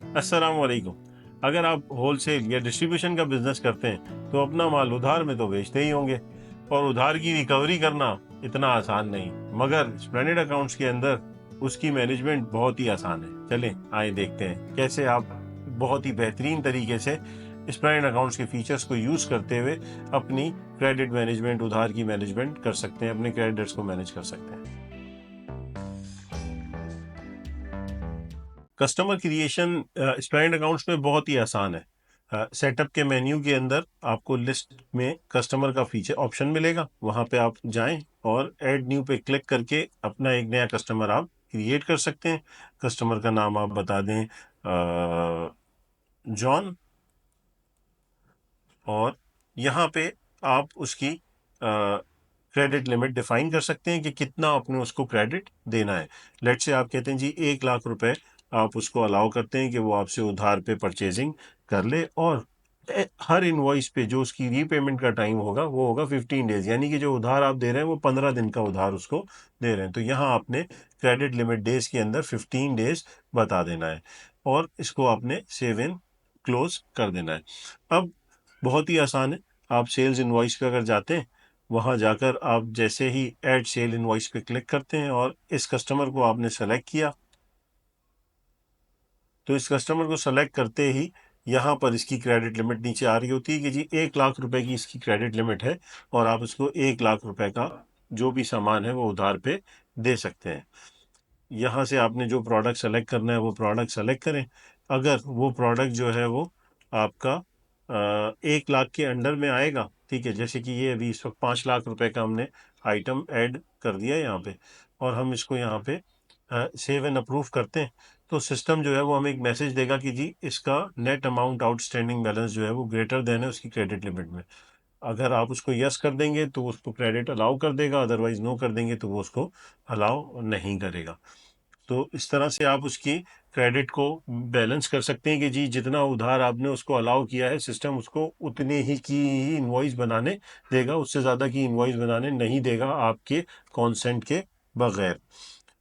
अस्सलाम वालेकुम। अगर आप होलसेल या डिस्ट्रीब्यूशन का बिजनेस करते हैं तो अपना माल उधार में तो बेचते ही होंगे, और उधार की रिकवरी करना इतना आसान नहीं, मगर स्प्लेंडेड अकाउंट्स के अंदर उसकी मैनेजमेंट बहुत ही आसान है। चलें आए देखते हैं कैसे आप बहुत ही बेहतरीन तरीके से स्प्लेंडेड अकाउंट्स के फीचर्स को यूज करते हुए अपनी क्रेडिट मैनेजमेंट, उधार की मैनेजमेंट कर सकते हैं, अपने क्रेडिटर्स को मैनेज कर सकते हैं। कस्टमर क्रिएशन स्प्लेंडेड अकाउंट्स में बहुत ही आसान है। सेटअप के मेन्यू के अंदर आपको लिस्ट में कस्टमर का फीचर ऑप्शन मिलेगा, वहां पे आप जाएं और ऐड न्यू पे क्लिक करके अपना एक नया कस्टमर आप क्रिएट कर सकते हैं। कस्टमर का नाम आप बता दें जॉन, और यहाँ पे आप उसकी क्रेडिट लिमिट डिफाइन कर सकते हैं कि कितना आपने उसको क्रेडिट देना है। लेट से आप कहते हैं जी 1 लाख रुपए आप उसको अलाउ करते हैं कि वो आपसे उधार पे परचेजिंग कर ले, और हर इनवॉइस पे जो उसकी रीपेमेंट का टाइम होगा वो होगा 15 डेज, यानी कि जो उधार आप दे रहे हैं वो 15 दिन का उधार उसको दे रहे हैं। तो यहाँ आपने क्रेडिट लिमिट डेज के अंदर 15 डेज बता देना है और इसको आपने सेव इन क्लोज कर देना है। अब बहुत ही आसान है। आप सेल्स इनवॉइस पे अगर जाते हैं, वहां जाकर आप जैसे ही ऐड सेल इनवॉइस पे क्लिक करते हैं और इस कस्टमर को आपने सेलेक्ट किया, तो इस कस्टमर को सेलेक्ट करते ही यहाँ पर इसकी क्रेडिट लिमिट नीचे आ रही होती है कि जी 1 लाख रुपए की इसकी क्रेडिट लिमिट है, और आप उसको 1 लाख रुपए का जो भी सामान है वो उधार पे दे सकते हैं। यहाँ से आपने जो प्रोडक्ट सेलेक्ट करना है वो प्रोडक्ट सेलेक्ट करें। अगर वो प्रोडक्ट जो है वो आपका 1 लाख के अंडर में आएगा, ठीक है, जैसे कि ये अभी इस वक्त 5 लाख रुपए का हमने आइटम ऐड कर दिया है यहाँ पे, और हम इसको यहाँ पे सेव एंड अप्रूव करते हैं, तो सिस्टम जो है वो हमें एक मैसेज देगा कि जी इसका नेट अमाउंट आउटस्टैंडिंग बैलेंस जो है वो ग्रेटर देन है उसकी क्रेडिट लिमिट में। अगर आप उसको यस कर देंगे तो उसको क्रेडिट अलाउ कर देगा, अदरवाइज नो कर देंगे तो वो उसको अलाउ नहीं करेगा। तो इस तरह से आप उसकी क्रेडिट को बैलेंस कर सकते हैं कि जी जितना उधार आपने उसको अलाउ किया है, सिस्टम उसको उतने ही की ही इनवॉइस बनाने देगा, उससे ज़्यादा की इनवॉइस बनाने नहीं देगा आपके कॉन्सेंट के बगैर।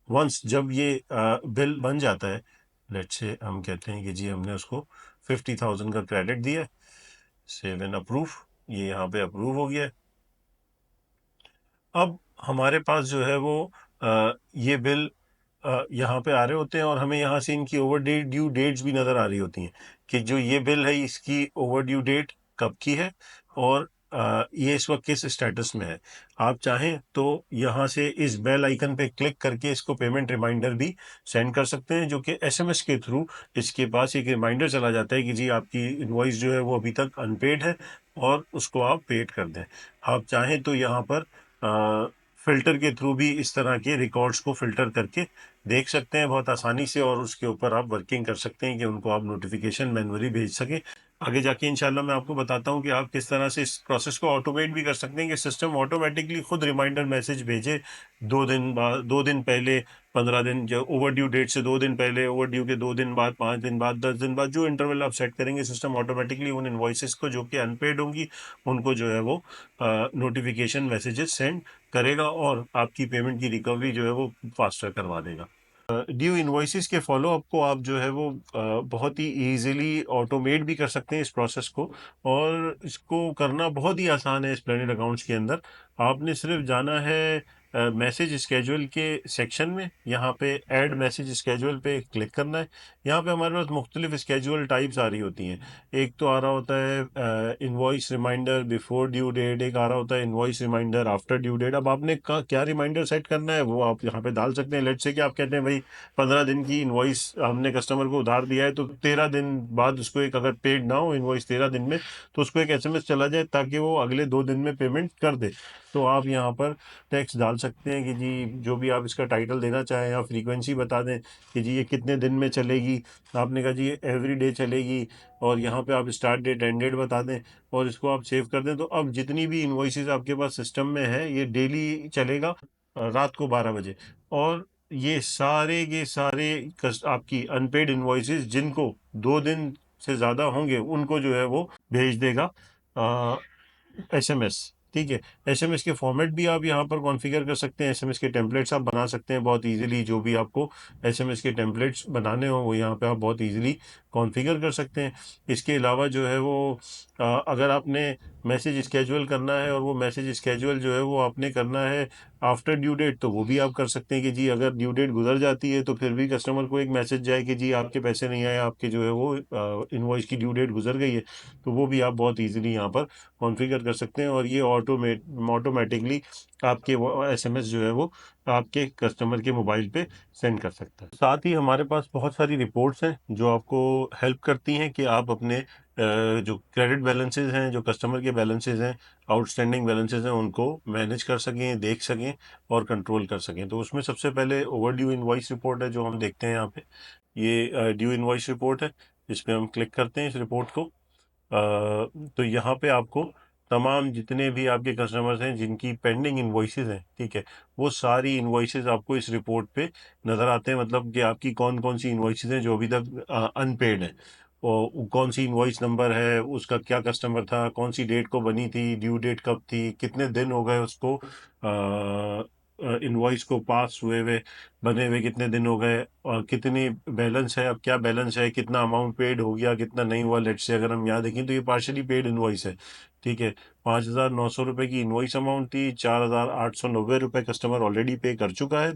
वंस जब ये बिल बन जाता है, लेट से हम कहते हैं कि जी हमने उसको 50,000 का क्रेडिट दिया है, सेव एंड अप्रूव, ये यहाँ पे अप्रूव हो गया है। अब हमारे पास जो है वो ये बिल यहाँ पे आ रहे होते हैं, और हमें यहाँ से इनकी ओवर ड्यू डेट्स भी नज़र आ रही होती हैं कि जो ये बिल है इसकी ओवर ड्यू डेट कब की है, और ये इस वक्त किस स्टेटस में है। आप चाहें तो यहाँ से इस बेल आइकन पे क्लिक करके इसको पेमेंट रिमाइंडर भी सेंड कर सकते हैं, जो कि एसएमएस के थ्रू इसके पास एक रिमाइंडर चला जाता है कि जी आपकी इनवॉइस जो है वो अभी तक अनपेड है और उसको आप पेड कर दें। आप चाहें तो यहाँ पर फिल्टर के थ्रू भी इस तरह के रिकॉर्ड्स को फिल्टर करके देख सकते हैं बहुत आसानी से, और उसके ऊपर आप वर्किंग कर सकते हैं कि उनको आप नोटिफिकेशन मैन्युअली भेज सकें। आगे जाके इंशाल्लाह मैं आपको बताता हूँ कि आप किस तरह से इस प्रोसेस को ऑटोमेट भी कर सकते हैं कि सिस्टम ऑटोमेटिकली खुद रिमाइंडर मैसेज भेजे 2 दिन बाद, 2 दिन पहले, 15 दिन, जो ओवर ड्यू डेट से 2 दिन पहले, ओवर ड्यू के 2 दिन बाद, 5 दिन बाद, 10 दिन बाद, जो इंटरवल आप सेट करेंगे सिस्टम ऑटोमेटिकली उन इन्वॉइसेस को जो कि अनपेड होंगी उनको जो है वो नोटिफिकेशन मैसेजेस सेंड करेगा, और आपकी पेमेंट की रिकवरी जो है वो फास्टर करवा देगा। ड्यू इनवॉइसेस के फॉलो अप को आप जो है वो बहुत ही इजीली ऑटोमेट भी कर सकते हैं इस प्रोसेस को, और इसको करना बहुत ही आसान है। स्प्लेंडेड अकाउंट्स के अंदर आपने सिर्फ जाना है मैसेज स्केड्यूल के सेक्शन में, यहाँ पे ऐड मैसेज स्केड्यूल पे क्लिक करना है। यहाँ पे हमारे पास मुख्तलिफ स्केड्यूल टाइप्स आ रही होती हैं। एक तो आ रहा होता है invoice reminder before due date, एक आ रहा होता है invoice reminder after due date. अब आपने क्या रिमाइंडर सेट करना है वो आप यहाँ पे डाल सकते हैं। लेट से कि आप कहते हैं भाई 15 दिन की इनवॉइस हमने कस्टमर को उधार दिया है, तो 13 दिन बाद उसको एक, अगर पेड ना हो इनवॉइस 13 दिन में, तो उसको एक एसएमएस चला जाए ताकि वो अगले 2 दिन में पेमेंट कर दे। तो आप यहाँ पर टेक्स्ट डाल सकते हैं कि जी जो भी आप इसका टाइटल देना चाहें, या फ्रीक्वेंसी बता दें कि जी ये कितने दिन में चलेगी। आपने कहा जी ये एवरी डे चलेगी, और यहाँ पे आप स्टार्ट डेट एंड डेट बता दें, और इसको आप सेव कर दें। तो अब जितनी भी इन्वॉइसेस आपके पास सिस्टम में है ये डेली चलेगा रात को 12 बजे, और ये सारे आपकी अनपेड इन्वॉइसेस जिनको 2 दिन से ज़्यादा होंगे उनको जो है वो भेज देगा एसएमएस। ठीक है। एसएमएस के फॉर्मेट भी आप यहाँ पर कॉन्फ़िगर कर सकते हैं, एसएमएस के टेम्पलेट्स आप बना सकते हैं बहुत ईज़िली, जो भी आपको एसएमएस के टेम्पलेट्स बनाने हो वो यहाँ पे आप बहुत ईज़िली कॉन्फ़िगर कर सकते हैं। इसके अलावा जो है वो अगर आपने मैसेज स्केड्यूल करना है और वो मैसेज स्केड्यूल जो है वो आपने करना है आफ्टर ड्यू डेट, तो वो भी आप कर सकते हैं कि जी अगर ड्यू डेट गुज़र जाती है तो फिर भी कस्टमर को एक मैसेज जाए कि जी आपके पैसे नहीं आए, आपके जो है वो इनवॉइस की ड्यू डेट गुज़र गई है। तो वो भी आप बहुत ईज़िली यहाँ पर कॉन्फ़िगर कर सकते हैं और ये ऑटोमेटिकली आपके वो एसएमएस जो है वो आपके कस्टमर के मोबाइल पे सेंड कर सकता है। साथ ही हमारे पास बहुत सारी रिपोर्ट्स हैं जो आपको हेल्प करती हैं कि आप अपने जो क्रेडिट बैलेंसेस हैं, जो कस्टमर के बैलेंसेस हैं, आउटस्टैंडिंग बैलेंसेस हैं, उनको मैनेज कर सकें, देख सकें और कंट्रोल कर सकें। तो उसमें सबसे पहले ओवरड्यू इनवॉइस रिपोर्ट है जो हम देखते हैं यहाँ पे। ये ड्यू इनवॉइस रिपोर्ट है, इस पे हम क्लिक करते हैं इस रिपोर्ट को। तो यहाँ पे आपको तमाम जितने भी आपके कस्टमर्स हैं जिनकी पेंडिंग इनवॉइसेस हैं, ठीक है, वो सारी इनवॉइसेस आपको इस रिपोर्ट पे नज़र आते हैं। मतलब कि आपकी कौन कौन सी इनवॉइसेस हैं जो अभी तक अनपेड हैं, और कौन सी इनवॉइस नंबर है, उसका क्या कस्टमर था, कौन सी डेट को बनी थी, ड्यू डेट कब थी, कितने दिन हो गए उसको इनवॉइस को पास हुए बने हुए कितने दिन हो गए, और कितनी बैलेंस है, अब क्या बैलेंस है, कितना अमाउंट पेड हो गया, कितना नहीं हुआ। लेट से अगर हम यहाँ देखें तो ये पार्शली पेड इनवॉइस है, ठीक है। 5,900 रुपये की इनवॉइस अमाउंट थी, 4,890 रुपये कस्टमर ऑलरेडी पे कर चुका है,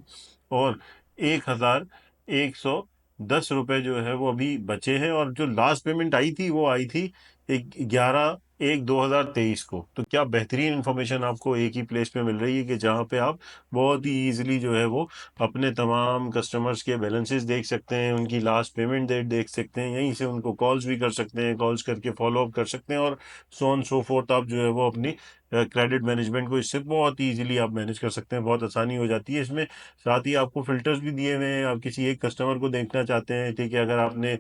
और 1,110 रुपये जो है वो अभी बचे हैं। और जो लास्ट पेमेंट आई थी वो आई थी 11/1/2023 को। तो क्या बेहतरीन इन्फॉर्मेशन आपको एक ही प्लेस पे मिल रही है कि जहाँ पे आप बहुत ही ईजिली जो है वो अपने तमाम कस्टमर्स के बैलेंसेस देख सकते हैं, उनकी लास्ट पेमेंट डेट देख सकते हैं, यहीं से उनको कॉल्स भी कर सकते हैं, कॉल्स करके फॉलो अप कर सकते हैं, और सो ऑन सो फोर्थ आप जो है वो अपनी क्रेडिट मैनेजमेंट को इससे बहुत ईजिली आप मैनेज कर सकते हैं, बहुत आसानी हो जाती है इसमें। साथ ही आपको फिल्टर्स भी दिए हुए हैं, आप किसी एक कस्टमर को देखना चाहते हैं, ठीक है, अगर आपने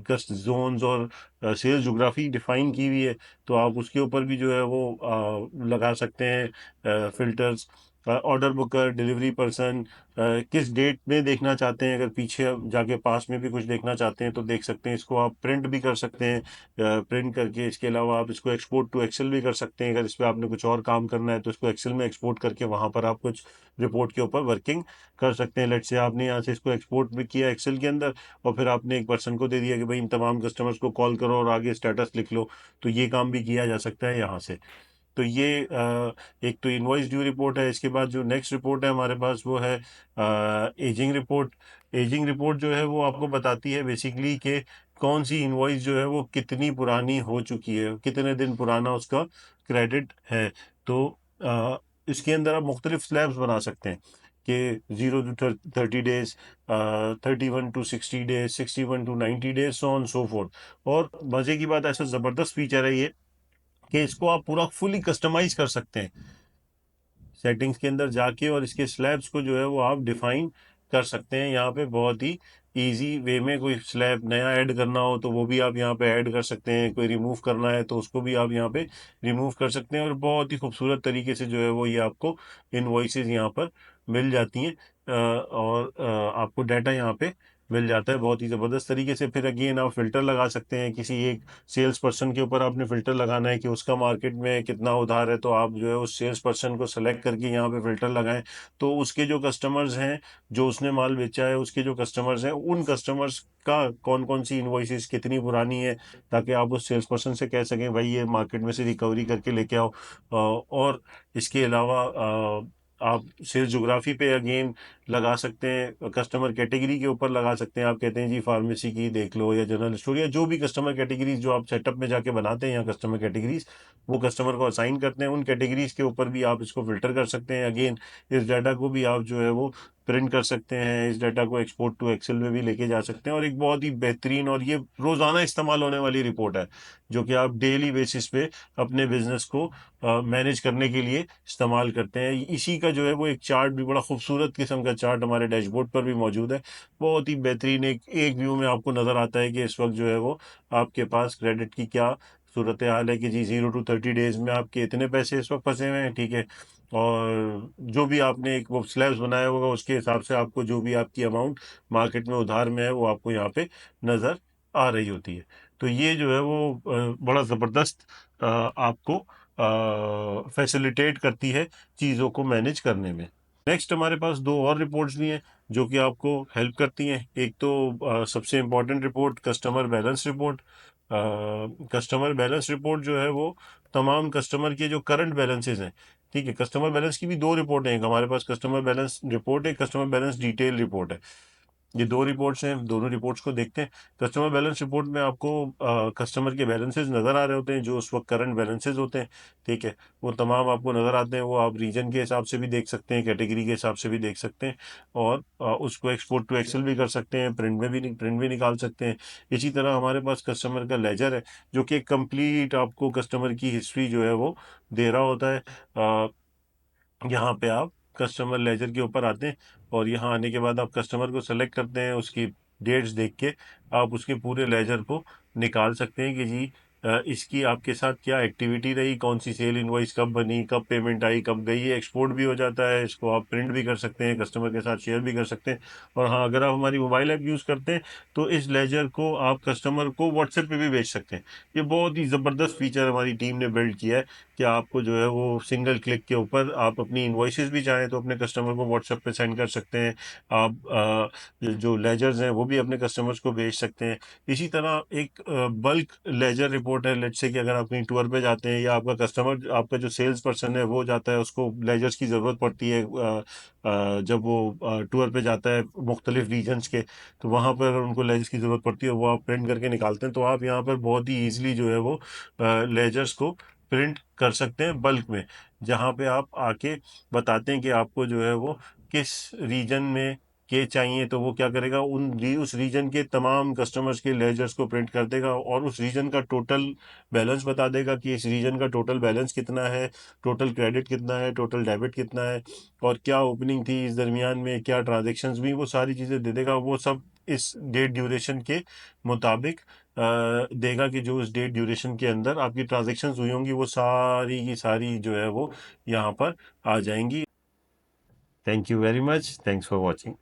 कस्ट जोन्स और सेल्स जोग्राफी डिफाइन की हुई है तो आप उसके ऊपर भी जो है वो लगा सकते हैं filters. Order Booker, delivery person, किस डेट में देखना चाहते हैं, अगर पीछे जाके पास में भी कुछ देखना चाहते हैं तो देख सकते हैं। इसको आप प्रिंट भी कर सकते हैं, प्रिंट करके। इसके अलावा आप इसको एक्सपोर्ट टू एक्सेल भी कर सकते हैं, अगर इस पर आपने कुछ और काम करना है तो इसको एक्सेल में एक्सपोर्ट करके वहाँ पर आप कुछ रिपोर्ट के ऊपर वर्किंग कर सकते हैं। लेट से आपने यहाँ से इसको एक्सपोर्ट भी किया एक्सेल के अंदर, और फिर आपने एक पर्सन को दे दिया कि भाई इन तमाम कस्टमर्स को कॉल करो और आगे स्टेटस लिख लो, तो ये काम भी किया जा सकता है यहाँ से। तो ये एक तो इनवॉइस ड्यू रिपोर्ट है। इसके बाद जो नेक्स्ट रिपोर्ट है हमारे पास वो है एजिंग रिपोर्ट। एजिंग रिपोर्ट जो है वो आपको बताती है बेसिकली कि कौन सी इनवॉइस जो है वो कितनी पुरानी हो चुकी है, कितने दिन पुराना उसका क्रेडिट है। तो इसके अंदर आप मुख्तलिफ स्लैब्स बना सकते हैं कि 0 to 30 days, 31 to 60 days, 61 to 90 days, so on so fourth. और मज़े की बात, ऐसा ज़बरदस्त फीचर है ये कि इसको आप पूरा फुली कस्टमाइज कर सकते हैं सेटिंग्स के अंदर जाके, और इसके स्लैब्स को जो है वो आप डिफाइन कर सकते हैं यहाँ पे बहुत ही इजी वे में। कोई स्लैब नया ऐड करना हो तो वो भी आप यहाँ पे ऐड कर सकते हैं, कोई रिमूव करना है तो उसको भी आप यहाँ पे रिमूव कर सकते हैं, और बहुत ही खूबसूरत तरीके से जो है वो ये आपको इनवॉइसेस यहाँ पर मिल जाती हैं। और आपको डाटा यहाँ पे मिल जाता है बहुत ही ज़बरदस्त तरीके से। फिर अगेन आप फिल्टर लगा सकते हैं, किसी एक सेल्स पर्सन के ऊपर आपने फ़िल्टर लगाना है कि उसका मार्केट में कितना उधार है, तो आप जो है उस सेल्स पर्सन को सेलेक्ट करके यहाँ पे फ़िल्टर लगाएं। तो उसके जो कस्टमर्स हैं, जो उसने माल बेचा है, उसके जो कस्टमर्स हैं, उन कस्टमर्स का कौन कौन सी इन्वॉइसेस कितनी पुरानी है, ताकि आप उस सेल्स पर्सन से कह सकें भाई ये मार्केट में से रिकवरी करके लेके आओ। और इसके अलावा आप सेल्स जोग्राफी पे अगेन लगा सकते हैं, कस्टमर कैटेगरी के ऊपर लगा सकते हैं। आप कहते हैं जी फार्मेसी की देख लो, या जनरल स्टोर, या जो भी कस्टमर कैटेगरीज जो आप सेटअप में जाके बनाते हैं, या कस्टमर कैटेगरीज वो कस्टमर को असाइन करते हैं, उन कैटेगरीज के ऊपर भी आप इसको फिल्टर कर सकते हैं। अगेन इस डाटा को भी आप जो है वो प्रिंट कर सकते हैं, इस डाटा को एक्सपोर्ट टू एक्सेल में भी लेके जा सकते हैं, और एक बहुत ही बेहतरीन और ये रोज़ाना इस्तेमाल होने वाली रिपोर्ट है जो कि आप डेली बेसिस पे अपने बिजनेस को मैनेज करने के लिए इस्तेमाल करते हैं। इसी का जो है वो एक चार्ट भी, बड़ा खूबसूरत किस्म का चार्ट हमारे डैशबोर्ड पर भी मौजूद है। बहुत ही बेहतरीन एक एक व्यू में आपको नज़र आता है कि इस वक्त जो है वो आपके पास क्रेडिट की क्या सूरत हाल है, कि जी 0 to 30 डेज में आपके इतने पैसे इस वक्त फंसे हुए हैं, ठीक है। और जो भी आपने एक वो स्लैब्स बनाया होगा उसके हिसाब से आपको जो भी आपकी अमाउंट मार्केट में उधार में है वो आपको यहाँ पे नज़र आ रही होती है। तो ये जो है वो बड़ा ज़बरदस्त आपको फैसिलिटेट करती है चीज़ों को मैनेज करने में। नेक्स्ट हमारे पास दो और रिपोर्ट्स भी हैं जो कि आपको हेल्प करती हैं। एक तो सबसे important report customer balance report. Customer balance report जो है वो तमाम कस्टमर के जो करंट बैलेंसेस हैं, ठीक है। कस्टमर बैलेंस की भी दो रिपोर्ट हैं, एक हमारे पास कस्टमर बैलेंस रिपोर्ट है, कस्टमर बैलेंस डिटेल रिपोर्ट है। ये दो रिपोर्ट्स हैं, दोनों रिपोर्ट्स को देखते हैं। कस्टमर बैलेंस रिपोर्ट में आपको कस्टमर के बैलेंसेस नज़र आ रहे होते हैं जो उस वक्त करंट बैलेंसेस होते हैं, ठीक है। वो तमाम आपको नज़र आते हैं। वो आप रीजन के हिसाब से भी देख सकते हैं, कैटेगरी के हिसाब से भी देख सकते हैं, और उसको एक्सपोर्ट टू एक्सेल भी कर सकते हैं, प्रिंट भी निकाल सकते हैं। इसी तरह हमारे पास कस्टमर का लेजर है जो कि कंप्लीट आपको कस्टमर की हिस्ट्री जो है वो दे रहा होता है। यहाँ पे आप कस्टमर लेजर के ऊपर आते हैं और यहाँ आने के बाद आप कस्टमर को सेलेक्ट करते हैं। उसकी डेट्स देख के आप उसके पूरे लेजर को निकाल सकते हैं कि जी इसकी आपके साथ क्या एक्टिविटी रही, कौन सी सेल इनवॉइस कब बनी, कब पेमेंट आई, कब गई। ये एक्सपोर्ट भी हो जाता है, इसको आप प्रिंट भी कर सकते हैं, कस्टमर के साथ शेयर भी कर सकते हैं। और हाँ, अगर आप हमारी मोबाइल ऐप यूज़ करते हैं तो इस लेजर को आप कस्टमर को व्हाट्सएप पे भी भेज सकते हैं। ये बहुत ही ज़बरदस्त फीचर हमारी टीम ने बिल्ड किया है कि आपको जो है वो सिंगल क्लिक के ऊपर आप अपनी इन्वॉइसेस भी चाहें तो अपने कस्टमर को व्हाट्सएप पे सेंड कर सकते हैं। आप जो लेजर्स हैं वो भी अपने कस्टमर्स को भेज सकते हैं। इसी तरह एक बल्क लेजर रिपोर्ट है। लेट्स से कि अगर आप कहीं टूर पे जाते हैं या आपका कस्टमर, आपका जो सेल्स पर्सन है वो जाता है, उसको लेजर्स की ज़रूरत पड़ती है जब वो टूर पे जाता है मुख्तलिफ रीजन्स के, तो वहाँ पर अगर उनको लेजर्स की ज़रूरत पड़ती है वो आप प्रिंट करके निकालते हैं, तो आप यहाँ पर बहुत ही ईजिली जो है वो लेजर्स को प्रिंट कर सकते हैं बल्क में। जहाँ पे आप आके बताते हैं कि आपको जो है वो किस रीजन में के चाहिए, तो वो क्या करेगा, उस रीजन के तमाम कस्टमर्स के लेजर्स को प्रिंट कर देगा और उस रीजन का टोटल बैलेंस बता देगा कि इस रीजन का टोटल बैलेंस कितना है, टोटल क्रेडिट कितना है, टोटल डेबिट कितना है, और क्या ओपनिंग थी इस दरमियान में, क्या ट्रांजेक्शन्स भी, वो सारी चीज़ें दे देगा। वो सब इस डेट ड्यूरेशन के मुताबिक देगा कि जो उस डेट ड्यूरेशन के अंदर आपकी ट्रांजेक्शन्स हुई होंगी वो सारी की सारी जो है वो यहाँ पर आ जाएंगी। Thank you very much, thanks for watching.